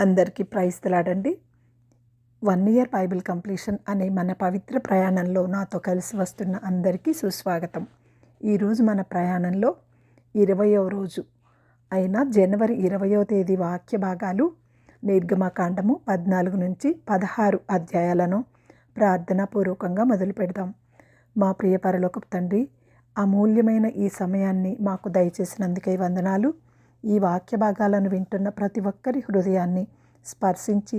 అందరికీ praise తెలాడండి. 1 year Bible completion అనే మన పవిత్ర ప్రయాణంలో నాతో కలిసి వస్తున్న అందరికీ సుస్వాగతం. ఈరోజు మన ప్రయాణంలో 20వ రోజు అయిన జనవరి 20వ తేదీ వాక్య భాగాలు నిర్గమకాండము 14 నుంచి 16 అధ్యాయాలను ప్రార్థనాపూర్వకంగా మొదలు పెడదాం. మా ప్రియ పరలోకపు తండ్రి, అమూల్యమైన ఈ సమయాన్ని మాకు దయచేసినందుకై వందనాలు. ఈ వాక్య భాగాలను వింటున్న ప్రతి ఒక్కరి హృదయాన్ని స్పర్శించి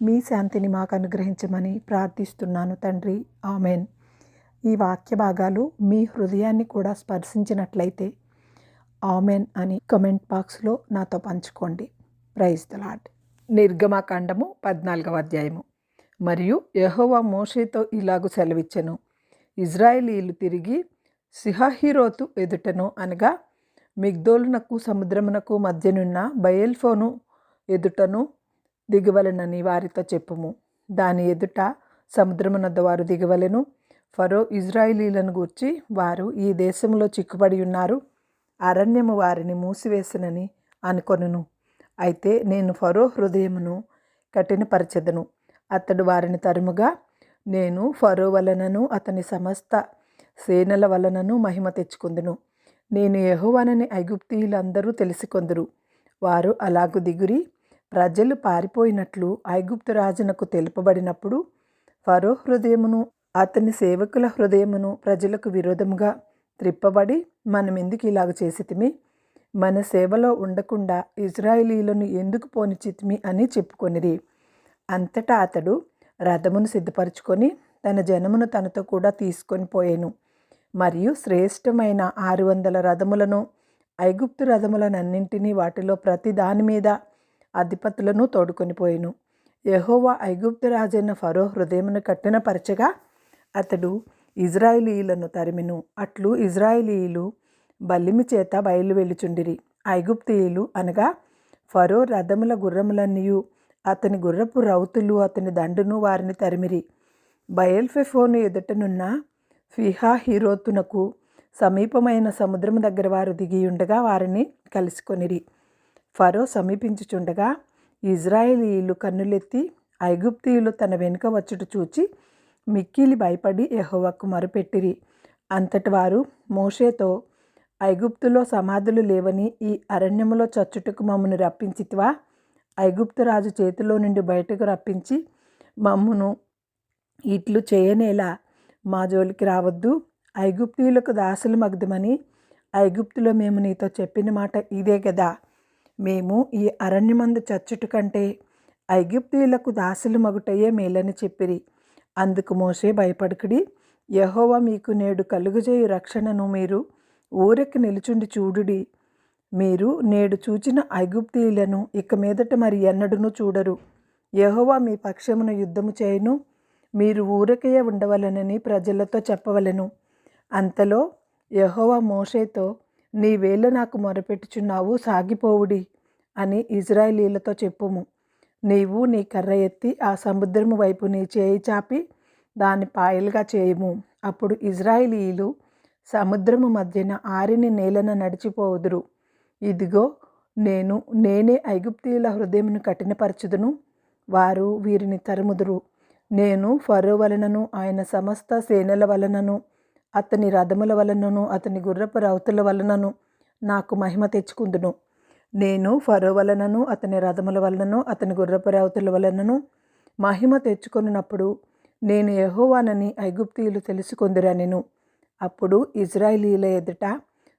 మీ శాంతిని మాకు అనుగ్రహించమని ప్రార్థిస్తున్నాను తండ్రి. ఆమెన్. ఈ వాక్య భాగాలు మీ హృదయాన్ని కూడా స్పర్శించినట్లయితే ఆమెన్ అని కమెంట్ బాక్స్లో నాతో పంచుకోండి. Praise the Lord. నిర్గమకాండము 14వ అధ్యాయము. మరియు యెహోవా మోషేతో ఇలాగు సెలవిచ్చెను, ఇజ్రాయేలీయులు తిరిగి సిహహిరోతు ఎదుటను అనగా మిగ్దోలునకు సముద్రమునకు మధ్యనున్న బయల్ఫోను ఎదుటను దిగవలెనని వారితో చెప్పుము. దాని ఎదుట సముద్రమునద్ద వారు దిగవలెను. ఫరో ఇజ్రాయేలీలను గూర్చి, వారు ఈ దేశంలో చిక్కుబడి ఉన్నారు, అరణ్యము వారిని మూసివేసినని అనుకొనును. అయితే నేను ఫరో హృదయమును కఠినపరచెదను, అతడు వారిని తరుముగా నేను ఫరో వలనను అతని సమస్త సేనల వలనను మహిమ తెచ్చుకుందును. నేను యెహోవానని ఐగుప్తీయులందరూ తెలిసికొందురు. వారు అలాగు దిగురి. ప్రజలు పారిపోయినట్లు ఐగుప్తు రాజునకు తెలుపబడినప్పుడు ఫరో హృదయమును అతని సేవకుల హృదయమును ప్రజలకు విరోధముగా త్రిప్పబడి, మనమెందుకు ఇలాగ చేసితిమి, మన సేవలో ఉండకుండా ఇజ్రాయేలీయులను ఎందుకు పోనిచితిమి అని చెప్పుకొనిరి. అంతటా అతడు రథమును సిద్ధపరచుకొని తన జనమును తనతో కూడా తీసుకొని పోయెను. మరియు శ్రేష్టమైన 600 రథములను, ఐగుప్తు రథములనన్నింటినీ, వాటిలో ప్రతి దాని మీద అధిపతులను తోడుకొని పోయెను. యెహోవా ఐగుప్తు రాజైన ఫరో హృదయమును కఠినపరచగా అతడు ఇజ్రాయేలీయులను తరిమెను. అట్లు ఇజ్రాయేలీయులు బల్లిమి చేత బయలు వెళ్ళుచుండిరి. ఐగుప్తీయులు అనగా ఫరో రథముల గుర్రములన్నీయు, అతని గుర్రపు రౌతులు, అతని దండును వారిని తరిమిరి. బయల్ఫెఫోను ఎదుటనున్న ఫిహహిరోతునకు సమీపమైన సముద్రము దగ్గర వారు దిగియుండగా వారిని కలుసుకొనిరి. ఫరో సమీపించుచుండగా ఇజ్రాయేలీయులు కన్నులెత్తి ఐగుప్తీయులు తన వెనుక వచ్చుట చూచి మిక్కిలి భయపడి యెహోవాకు మొరపెట్టిరి. అంతటి వారు మోషేతో, ఐగుప్తులో సమాధులు లేవని ఈ అరణ్యములో చచ్చుటకు మమ్మను రప్పించితివా? ఐగుప్తు రాజు చేతిలో నుండి బయటకు రప్పించి మమ్మును ఇట్లు చేయనేలా మా జోలికి రావద్దు. ఐగుప్తీయులకు దాసులు మగ్దుమని ఐగుప్తులో మేము నీతో చెప్పిన మాట ఇదే గదా. మేము ఈ అరణ్యమందు చచ్చుట కంటే ఐగుప్తీయులకు దాసులు మగుటయే మేలని చెప్పిరి. అందుకు మోషే, భయపడకుడి, యెహోవా మీకు నేడు కలుగజేయు రక్షణను మీరు ఊరికి నిలుచుండి చూడుడి. మీరు నేడు చూచిన ఐగుప్తీయులను ఇక మీదట మరి ఎన్నడూనూ చూడరు. యెహోవా మీ పక్షమున యుద్ధము చేయును, మీరు ఊరకయే ఉండవలెనని ప్రజలతో చెప్పవలెను. అంతలో యెహోవా మోషేతో, నీవేళ నాకు మొరపెట్టుచున్నావు, సాగిపోవుడి అని ఇజ్రాయేలీయులతో చెప్పుము. నీవు నీ కర్ర ఎత్తి ఆ సముద్రము వైపు నీ చేయి చాపి దాన్ని పాయలుగా చేయుము. అప్పుడు ఇజ్రాయేలీయులు సముద్రము మధ్యన ఆరిన నేలన నడిచిపోవుదురు. ఇదిగో, నేనే ఐగుప్తీయుల హృదయమును కఠినపరచుదును, వారు వీరిని తరుముదురు. నేను ఫరో వలనను ఆయన సమస్త సేనల వలనను అతని రథముల వలనను అతని గుర్రపు రౌతుల వలనను నాకు మహిమ తెచ్చుకుందును. నేను ఫరో వలనను అతని రథముల వలనను అతని గుర్రపు రౌతుల వలనను మహిమ తెచ్చుకొనున్నప్పుడు నేను యెహోవానని ఐగుప్తీయులు తెలుసుకొందురనెను. అప్పుడు ఇజ్రాయేలీయుల ఎదుట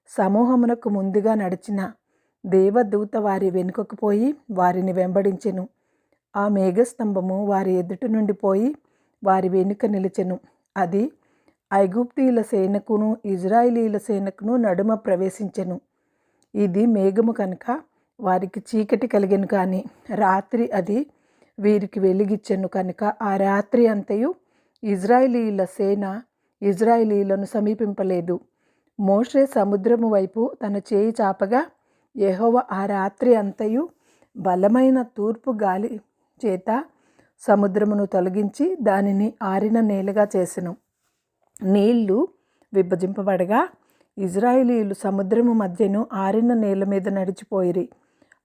సమూహమునకు ముందుగా నడిచిన దేవదూత వారి వెనుకకు పోయి వారిని వెంబడించెను. ఆ మేఘస్తంభము వారి ఎదుట నుండి పోయి వారి వెనుక నిలిచెను. అది ఐగుప్తీయుల సేనకును ఇజ్రాయేలీయుల సేనకును నడుమ ప్రవేశించెను. ఇది మేఘము కనుక వారికి చీకటి కలిగెను, కానీ రాత్రి అది వీరికి వెలుగిచ్చెను కనుక ఆ రాత్రి అంతయు ఇజ్రాయేలీయుల సేన ఇజ్రాయేలీయులను సమీపింపలేదు. మోషే సముద్రము వైపు తన చేయి చాపగా యెహోవా ఆ రాత్రి అంతయు బలమైన తూర్పు గాలి చేత సముద్రమును తొలగించి దానిని ఆరిన నేలగా చేసెను. నీళ్లు విభజింపబడగా ఇజ్రాయేలీయులు సముద్రము మధ్యను ఆరిన నేల మీద నడిచిపోయిరి.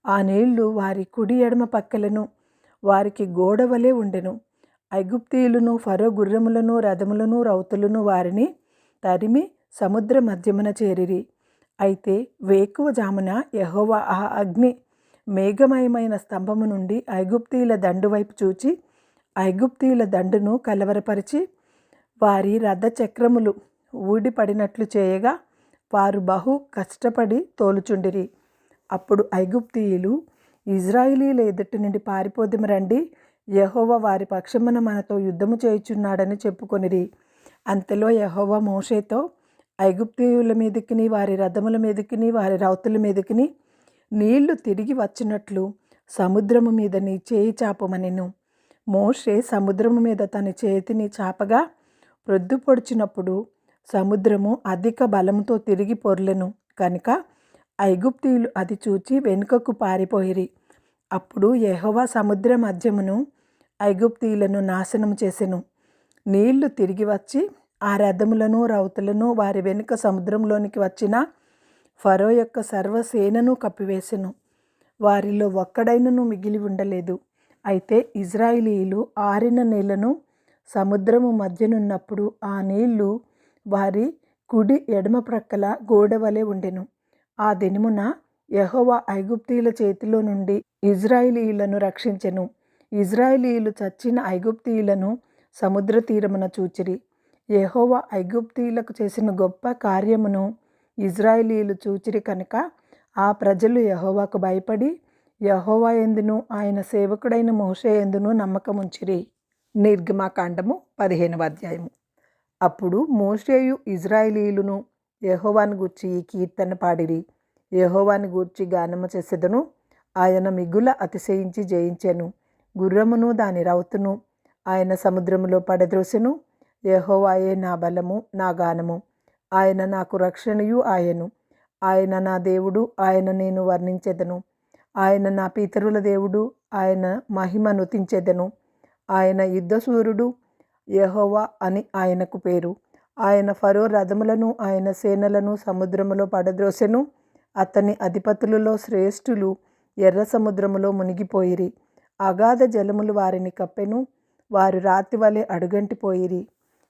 ఆ నీళ్లు వారి కుడి ఎడమ పక్కలను వారికి గోడవలే ఉండెను. ఐగుప్తీయులను ఫరో గుర్రములను రథములను రౌతులను వారిని తరిమి సముద్ర మధ్యమున చేరిరి. అయితే వేకువ జామున యెహోవా ఆ అగ్ని మేఘమయమైన స్తంభము నుండి ఐగుప్తీయుల దండు వైపు చూచి ఐగుప్తీయుల దండును కలవరపరిచి వారి రథ చక్రములు ఊడిపడినట్లు చేయగా వారు బహు కష్టపడి తోలుచుండిరి. అప్పుడు ఐగుప్తీయులు, ఇజ్రాయిలీల ఎదుటి నుండి పారిపోదుము రండి, యెహోవా వారి పక్షమున మనతో యుద్ధము చేయుచున్నాడని చెప్పుకొనిరి. అంతలో యెహోవా మోషేతో, ఐగుప్తీయుల మీదకిని వారి రథముల మీదకిని వారి రౌతుల మీదకిని నీళ్లు తిరిగి వచ్చినట్లు సముద్రము మీద నీ చేయి చాపమనెను. మోషే సముద్రము మీద తన చేతిని చాపగా ప్రొద్దు పొడిచినప్పుడు సముద్రము అధిక బలముతో తిరిగి పొర్లెను కనుక ఐగుప్తీయులు అది చూచి వెనుకకు పారిపోయిరి. అప్పుడు యెహోవా సముద్ర మధ్యమును ఐగుప్తీయులను నాశనము చేసెను. నీళ్లు తిరిగి వచ్చి ఆ రథములను రౌతులను వారి వెనుక సముద్రంలోనికి వచ్చిన ఫరో యొక్క సర్వసేనను కప్పివేసెను. వారిలో ఒక్కడైనను మిగిలి ఉండలేదు. అయితే ఇజ్రాయిలీయులు ఆరిన నీళ్లను సముద్రము మధ్యనున్నప్పుడు ఆ నీళ్లు వారి కుడి ఎడమ ప్రక్కల గోడవలే ఉండెను. ఆ దినమున యెహోవా ఐగుప్తీయుల చేతిలో నుండి ఇజ్రాయిలీయులను రక్షించెను. ఇజ్రాయిలీయులు చచ్చిన ఐగుప్తీయులను సముద్ర తీరమున చూచిరి. యెహోవా ఐగుప్తీయులకు చేసిన గొప్ప కార్యమును ఇజ్రాయిలీయులు చూచిరి కనుక ఆ ప్రజలు యెహోవాకు భయపడి యెహోవా యందును ఆయన సేవకుడైన మోషే యందును నమ్మకముంచిరి. నిర్గమకాండము 15వ అధ్యాయము. అప్పుడు మోషేయు ఇజ్రాయిలీయులను యెహోవాను గూర్చి ఈ కీర్తన పాడిరి. యెహోవాను గూర్చి గానము చేసెదను. ఆయన మిగుల అతిశయించి జయించెను. గుర్రమును దాని రౌతును ఆయన సముద్రములో పడద్రోసెను. యెహోవాయే నా బలము నా గానము. ఆయన నాకు రక్షణయు ఆయను. ఆయన నా దేవుడు, ఆయన నేను వర్ణించెదను. ఆయన నా పితరుల దేవుడు, ఆయన మహిమ నుతించెదను. ఆయన యుద్ధశూరుడు, యెహోవా అని ఆయనకు పేరు. ఆయన ఫరో రథములను ఆయన సేనలను సముద్రములో పడద్రోసెను. అతని అధిపతులలో శ్రేష్ఠులు ఎర్ర సముద్రములో మునిగిపోయిరి. అగాధ జలములు వారిని కప్పెను. వారు రాతి వలె అడుగంటిపోయిరి.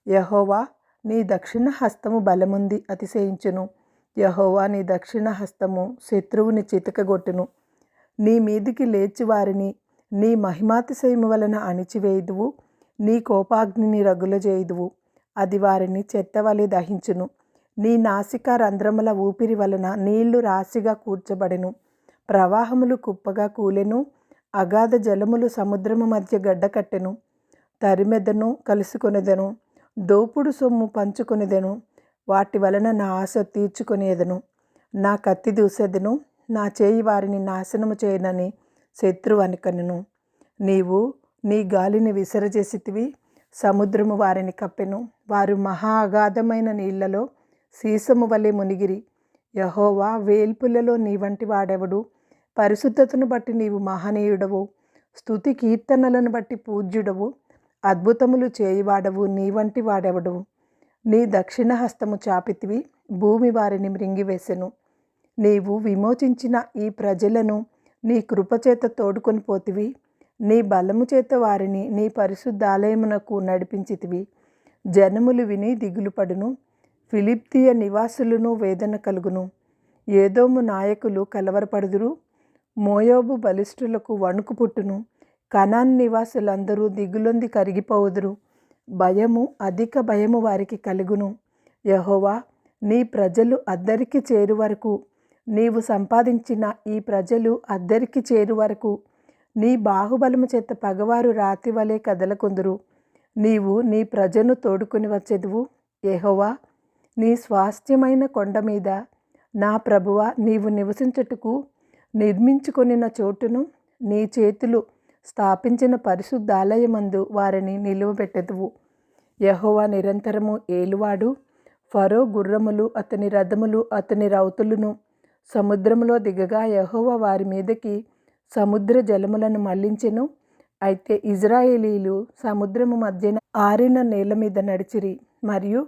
యెహోవా నీ దక్షిణ హస్తము బలముంది అతిశయించును. యెహోవా నీ దక్షిణ హస్తము శత్రువుని చితకగొట్టును. నీ మీదికి లేచి వారిని నీ మహిమాతిశయము వలన అణిచివేయుదువు. నీ కోపాగ్నిని రగులజేయుదువు. అది వారిని చెత్తవలె దహించును. నీ నాసిక రంధ్రముల ఊపిరి వలన నీళ్లు రాశిగా కూర్చబడెను. ప్రవాహములు కుప్పగా కూలెను. అగాధ జలములు సముద్రము మధ్య గడ్డకట్టెను. తరిమెదను, కలుసుకొనెదను. దోపుడు సొమ్ము పంచుకొనెదను. వాటి వలన నా ఆశ తీర్చుకొనేదను. నా కత్తి దూసెదను. నా చేయి వారిని నాశనము చేయనని శత్రువు అనుకొనెను. నీవు నీ గాలిని విసరజేసితివి. సముద్రము వారిని కప్పెను. వారు మహా అగాధమైన నీళ్లలో సీసము వలె మునిగిరి. యెహోవా, వేల్పులలో నీ వంటి వాడెవడు? పరిశుద్ధతను బట్టి నీవు మహనీయుడవు. స్తుతి కీర్తనలను బట్టి పూజ్యుడవు. అద్భుతములు చేయువాడవు, నీ వంటి వాడెవడు? నీ దక్షిణ హస్తము చాపితివి, భూమి వారిని మృంగివేసెను. నీవు విమోచించిన ఈ ప్రజలను నీ కృపచేత తోడుకొని పోతివి. నీ బలము చేత వారిని నీ పరిశుద్ధాలయమునకు నడిపించితివి. జనములు విని దిగులుపడును. ఫిలిప్తీయ నివాసులను వేదన కలుగును. ఏదోము నాయకులు కలవరపడుదురు. మోయాబు బలిష్ఠులకు వణుకు పుట్టును. కనాన్ నివాసులందరూ దిగులొంది కరిగిపోవుదురు. భయము, అధిక భయము వారికి కలుగును. యెహోవా, నీ ప్రజలు అద్దరికి చేరు వరకు, నీవు సంపాదించిన ఈ ప్రజలు అద్దరికి చేరు వరకు నీ బాహుబలము చేత పగవారు రాతి వలె కదలకొందురు. నీవు నీ ప్రజను తోడుకొని వచ్చెదువు. యెహోవా, నీ స్వాస్థ్యమైన కొండ మీద నా ప్రభువా, నీవు నివసించుటకు నిర్మించుకొనిన చోటును నీ చేతులు స్థాపించిన పరిశుద్ధాలయమందు వారిని నిలువబెట్టెదువు. యెహోవా నిరంతరము ఏలువాడు. ఫరో గుర్రములు, అతని రథములు, అతని రౌతులను సముద్రములో దిగగా యెహోవా వారి మీదకి సముద్ర జలములను మళ్లించెను. అయితే ఇజ్రాయేలీలు సముద్రము మధ్యన ఆరిన నేల మీద నడిచిరి. మరియు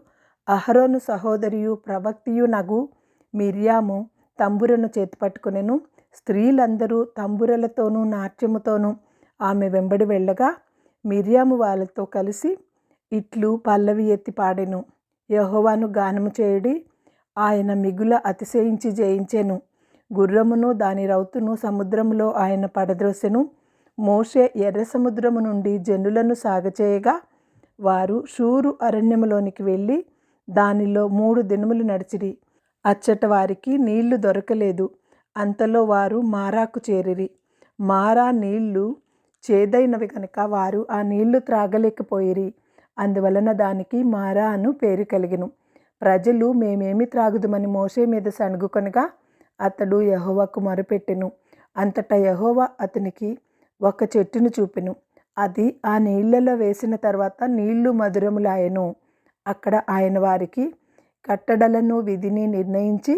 అహరోను సహోదరియు ప్రవక్తియు నగు మిర్యాము తంబురను చేతిపట్టుకొనెను. స్త్రీలందరూ తంబురలతోనూ నాట్యముతోనూ ఆమె వెంబడి వెళ్ళగా మిర్యాము వాళ్ళతో కలిసి ఇట్లు పల్లవి ఎత్తి పాడెను. యెహోవాను గానము చేయుడి, ఆయన మిగుల అతిశయించి జయించెను. గుర్రమును దాని రౌతును సముద్రములో ఆయన పడద్రోసెను. మోషే ఎర్ర సముద్రము నుండి జనులను సాగచేయగా వారు షూరు అరణ్యములోనికి వెళ్ళి దానిలో 3 దినములు నడిచిరి. అచ్చట వారికి నీళ్లు దొరకలేదు. అంతలో వారు మారాకు చేరిరి. మారా నీళ్లు చేదైనవి కనుక వారు ఆ నీళ్లు త్రాగలేకపోయిరి. అందువలన దానికి మారా అను పేరు కలిగెను. ప్రజలు మేమేమి త్రాగుదుమని మోషే మీద సణుగుకొనగా అతడు యెహోవాకు మొరపెట్టెను. అంతటా యెహోవా అతనికి ఒక చెట్టును చూపెను. అది ఆ నీళ్లలో వేసిన తర్వాత నీళ్లు మధురములాయెను. అక్కడ ఆయన వారికి కట్టడలను విధిని నిర్ణయించి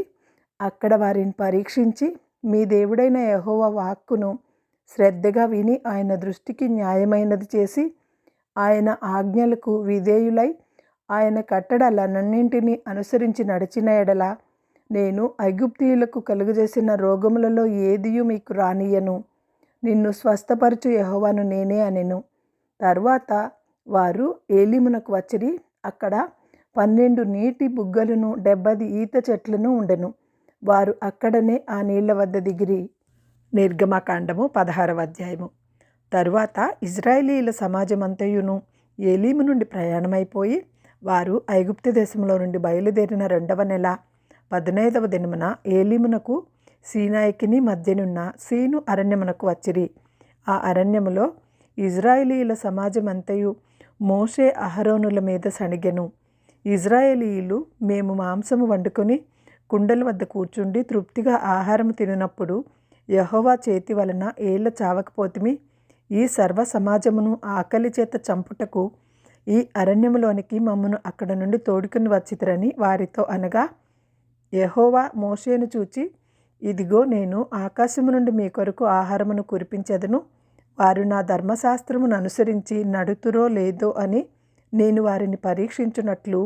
అక్కడ వారిని పరీక్షించి మీ దేవుడైన యెహోవా వాక్కును శ్రద్ధగా విని ఆయన దృష్టికి న్యాయమైనది చేసి ఆయన ఆజ్ఞలకు విధేయులై ఆయన కట్టడలన్నింటినీ అనుసరించి నడిచిన ఎడల నేను ఐగుప్తీయులకు కలుగజేసిన రోగములలో ఏదియూ మీకు రానియను. నిన్ను స్వస్థపరచు యెహోవాను నేనే అనెను. తరువాత వారు ఏలీమునకు వచ్చిరి. అక్కడ 12 నీటి బుగ్గలను 70 ఈత చెట్లను ఉండెను. వారు అక్కడనే ఆ నీళ్ల వద్ద దిగిరి. నిర్గమకాండము 16వ అధ్యాయము. తరువాత ఇజ్రాయేలీయుల సమాజమంతయును ఏలీము నుండి ప్రయాణమైపోయి వారు ఐగుప్తు దేశంలో నుండి బయలుదేరిన 2వ నెల 15వ దినమున ఏలీమునకు సీనాయికిని మధ్యనున్న సీను అరణ్యమునకు వచ్చిరి. ఆ అరణ్యములో ఇజ్రాయేలీయుల సమాజమంతయు మోషే అహరోనుల మీద సణిగెను. ఇజ్రాయేలీయులు మేము మాంసము వండుకొని కుండల వద్ద కూర్చుండి తృప్తిగా ఆహారము తినునప్పుడు యెహోవా చేతి వలన ఏళ్ళ చావకపోతిమి. ఈ సర్వ సమాజమును ఆకలి చేత చంపుటకు ఈ అరణ్యములోనికి మమ్మను అక్కడ నుండి తోడుకుని వచ్చితిరని వారితో అనగా యెహోవా మోషేను చూచి ఇదిగో నేను ఆకాశము నుండి మీ కొరకు ఆహారమును కురిపించెదను. వారు నా ధర్మశాస్త్రమును అనుసరించి నడుతురో లేదో అని నేను వారిని పరీక్షించున్నట్లు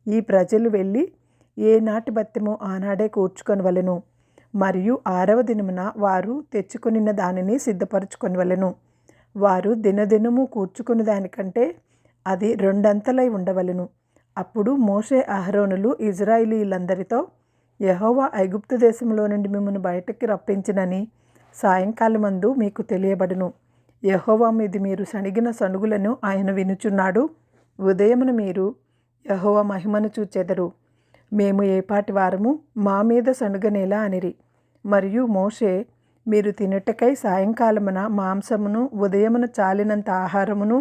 ఈ ప్రజలు వెళ్ళి ఏ నాటి బత్తెమో ఆనాడే కూర్చుకొనవలెను. మరియు 6వ దినమున వారు తెచ్చుకొనిన దానిని సిద్ధపరచుకొనవలెను. వారు దినదినము కూర్చుకుని దానికంటే అది 2 అంతలై ఉండవలెను. అప్పుడు మోషే అహరోనులు ఇజ్రాయేలీయులందరితో యెహోవా ఐగుప్తు దేశంలో నుండి మిమ్మల్ని బయటకి రప్పించినని సాయంకాలమందు మీకు తెలియబడును. యెహోవా మీద మీరు సణిగిన సణుగులను ఆయన వినుచున్నాడు. ఉదయమున మీరు యెహోవా మహిమను చూచెదరు. మేము ఏపాటి వారము, మా మీద సణుగనేలా అనిరి. మరియు మోషే మీరు తినుటకై సాయంకాలమున మాంసమును ఉదయమున చాలినంత ఆహారమును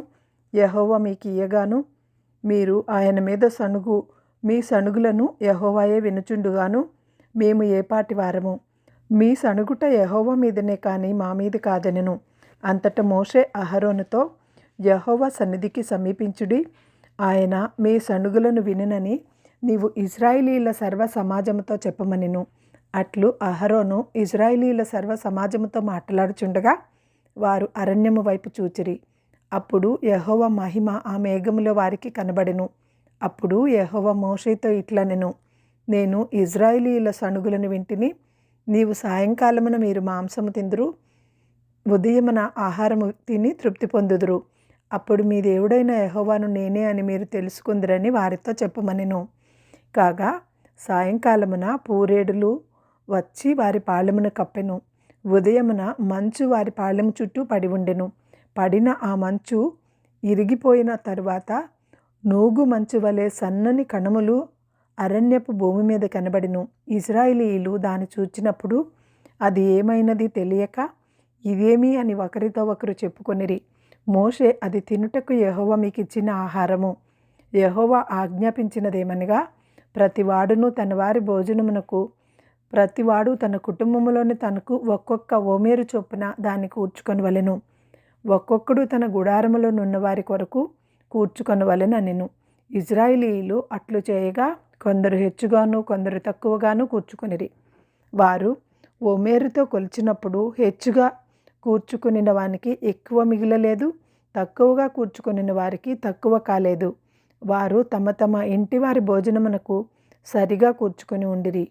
యెహోవా మీకు ఇయ్యగాను మీరు ఆయన మీద మీ సణుగులను యెహోవాయే వినుచుండుగాను మేము ఏపాటి వారము, మీ సణుగుట యెహోవా మీదనే కానీ మా మీద కాదనెను. అంతట మోషే అహరోనుతో యెహోవా సన్నిధికి సమీపించుడి, ఆయన మీ సణుగులను వినునని నీవు ఇజ్రాయేలీయుల సర్వ సమాజముతో చెప్పమనెను. అట్లు అహరోను ఇజ్రాయేలీయుల సర్వ సమాజముతో మాట్లాడుచుండగా వారు అరణ్యము వైపు చూచిరి. అప్పుడు యెహోవా మహిమ ఆ మేఘములో వారికి కనబడెను. అప్పుడు యెహోవా మోషేతో ఇట్లనెను, నేను ఇజ్రాయేలీయుల సణుగులను వింటిని. నీవు సాయంకాలమున మీరు మాంసము తిందురు, ఉదయమున ఆహారము తిని తృప్తి పొందుదురు. అప్పుడు మీ దేవుడైన యెహోవాను నేనే అని మీరు తెలుసుకుందురని వారితో చెప్పమనెను. కాగా సాయంకాలమున పూరేడులు వచ్చి వారి పాళెమును కప్పెను. ఉదయమున మంచు వారి పాళెము చుట్టూ పడి ఉండెను. పడిన ఆ మంచు ఇరిగిపోయిన తరువాత నూగు మంచు వలె సన్నని కణములు అరణ్యపు భూమి మీద కనబడెను. ఇజ్రాయేలీయులు దాన్ని చూచినప్పుడు అది ఏమైనది తెలియక ఇదేమి అని ఒకరితో ఒకరు చెప్పుకొనిరి. మోషే అది తినుటకు యెహోవా మీకు ఇచ్చిన ఆహారము. యెహోవా ఆజ్ఞాపించినదేమనగా ప్రతివాడును తన వారి భోజనమునకు ప్రతివాడు తన కుటుంబములోని తనకు ఒక్కొక్క ఓమేరు చొప్పున దాన్ని కూర్చుకొనవలెను. ఒక్కొక్కడు తన గుడారములో నున్నవారి కొరకు కూర్చుకొనవలెననెను. ఇజ్రాయేలీయులు అట్లు చేయగా కొందరు హెచ్చుగాను కొందరు తక్కువగాను కూర్చుకొనిరి. వారు ఓమేరుతో కొలిచినప్పుడు హెచ్చుగా కూర్చుకొనిన వానికి ఎక్కువ మిగిలలేదు, తక్కువగా కూర్చుకొనిన వారికి తక్కువ కాలేదు. వారు తమ తమ ఇంటి వారి భోజనమునకు సరిగా కూర్చుకొని ఉండిరి.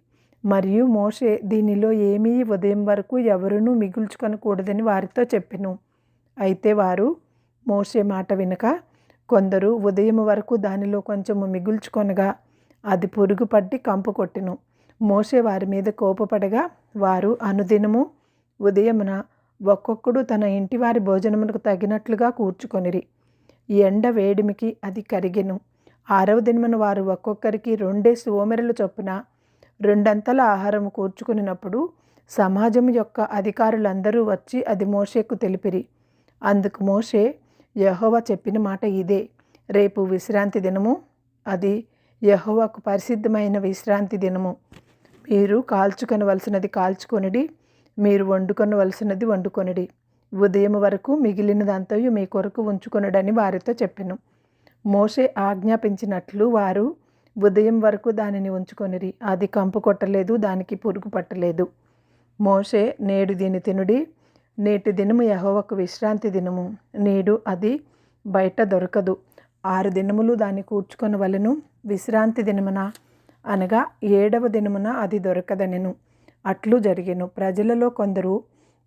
మరియు మోషే దీనిలో ఏమీ ఉదయం వరకు ఎవరునూ మిగుల్చుకొనకూడదని వారితో చెప్పెను. అయితే వారు మోషే మాట వినక కొందరు ఉదయం వరకు దానిలో కొంచెము మిగుల్చుకొనగా అది పురుగు పట్టి కంపు కొట్టెను. మోషే వారి మీద కోపపడగా వారు అనుదినము ఉదయమున ఒక్కొక్కడు తన ఇంటివారి భోజనమునకు తగినట్లుగా కూర్చుకొనిరి. ఎండ వేడిమికి అది కరిగెను. 6వ దినమున వారు ఒక్కొక్కరికి 2 సోమెరుల చొప్పున 2 అంతల ఆహారము కూర్చుకున్నప్పుడు సమాజం యొక్క అధికారులందరూ వచ్చి అది మోషేకు తెలిపిరి. అందుకు మోషే, యెహోవా చెప్పిన మాట ఇదే, రేపు విశ్రాంతి దినము, అది యెహోవాకు పరిశుద్ధమైన విశ్రాంతి దినము. మీరు కాల్చుకొనవలసినది కాల్చుకొనిడి, మీరు వండుకొనవలసినది వండుకొనిడి. ఉదయం వరకు మిగిలినదంతయు మీ కొరకు ఉంచుకొనుడని వారితో చెప్పెను. మోషే ఆజ్ఞాపించినట్లు వారు ఉదయం వరకు దానిని ఉంచుకొనిరి. అది కంపు కొట్టలేదు, దానికి పురుగు పట్టలేదు. మోషే, నేడు దీని తినుడి, నేటి దినము యెహోవాకు విశ్రాంతి దినము, నేడు అది బయట దొరకదు. 6 దినములు దాన్ని కూర్చుకొనవలెను, విశ్రాంతి దినమున అనగా 7వ దినమున అది దొరకదనెను. అట్లు జరిగెను. ప్రజలలో కొందరు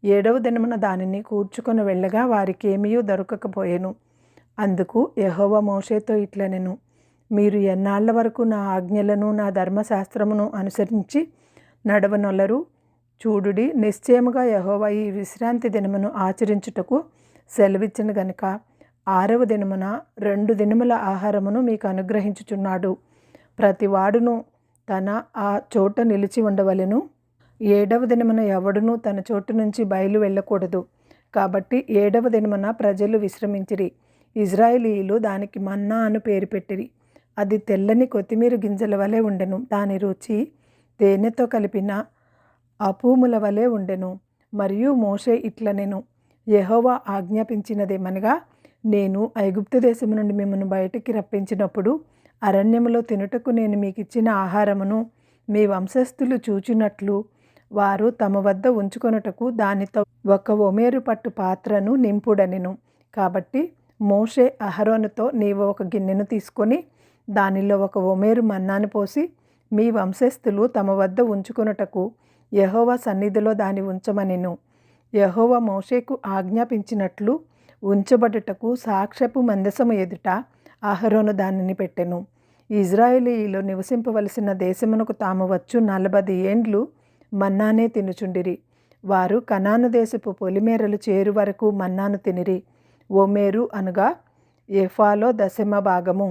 7వ దినమున దానిని కూర్చుకొని వెళ్ళగా వారికేమీ దొరకకపోయెను. అందుకు యెహోవా మోషేతో ఇట్లనెను, మీరు ఎన్నాళ్ల వరకు నా ఆజ్ఞలను నా ధర్మశాస్త్రమును అనుసరించి నడవనొల్లరు? చూడుడి, నిశ్చయముగా యెహోవా ఈ విశ్రాంతి దినమును ఆచరించుటకు సెలవిచ్చిన గనుక 6వ దినమున 2 దినముల ఆహారమును మీకు అనుగ్రహించుచున్నాడు. ప్రతివాడును తన ఆ చోట నిలిచి ఉండవలెను. 7వ దినమున ఎవడునూ తన చోటు నుంచి బయలు వెళ్ళకూడదు. కాబట్టి 7వ దినమున ప్రజలు విశ్రమించిరి. ఇజ్రాయేలీయులు దానికి మన్నా అను పేరు పెట్టిరి. అది తెల్లని కొత్తిమీర గింజల వలె ఉండెను. దాని రుచి తేనెతో కలిపిన అపూముల వలె ఉండెను. మరియు మోషే ఇట్లనెను, యెహోవా ఆజ్ఞాపించినదేమనగా, నేను ఐగుప్తు దేశము నుండి మిమ్మల్ని బయటికి రప్పించినప్పుడు అరణ్యములో తినుటకు నేను మీకు ఇచ్చిన ఆహారమును మీ వంశస్థులు చూచినట్లు వారు తమ వద్ద ఉంచుకొనుటకు దానితో 1 ఓమెరు పట్టు పాత్రను నింపుడనెను. కాబట్టి మోషే అహరోనుతో, నీవు 1 గిన్నెను తీసుకొని దానిలో 1 ఓమెరు మన్నాను పోసి మీ వంశస్థులు తమ వద్ద ఉంచుకొనుటకు యెహోవా సన్నిధిలో దాన్ని ఉంచమనెను. యెహోవా మోషేకు ఆజ్ఞాపించినట్లు ఉంచబడుటకు సాక్ష్యపు మందసము ఎదుట అహరోను దానిని పెట్టెను. ఇజ్రాయేలీయులు నివసింపవలసిన దేశమునకు తాము వచ్చు 40 ఏండ్లు మన్నానే తినుచుండిరి. వారు కనాను దేశపు పొలిమేరలు చేరు వరకు మన్నాను తినిరి. ఓమెరు అనగా ఎఫాలో 10వ భాగము.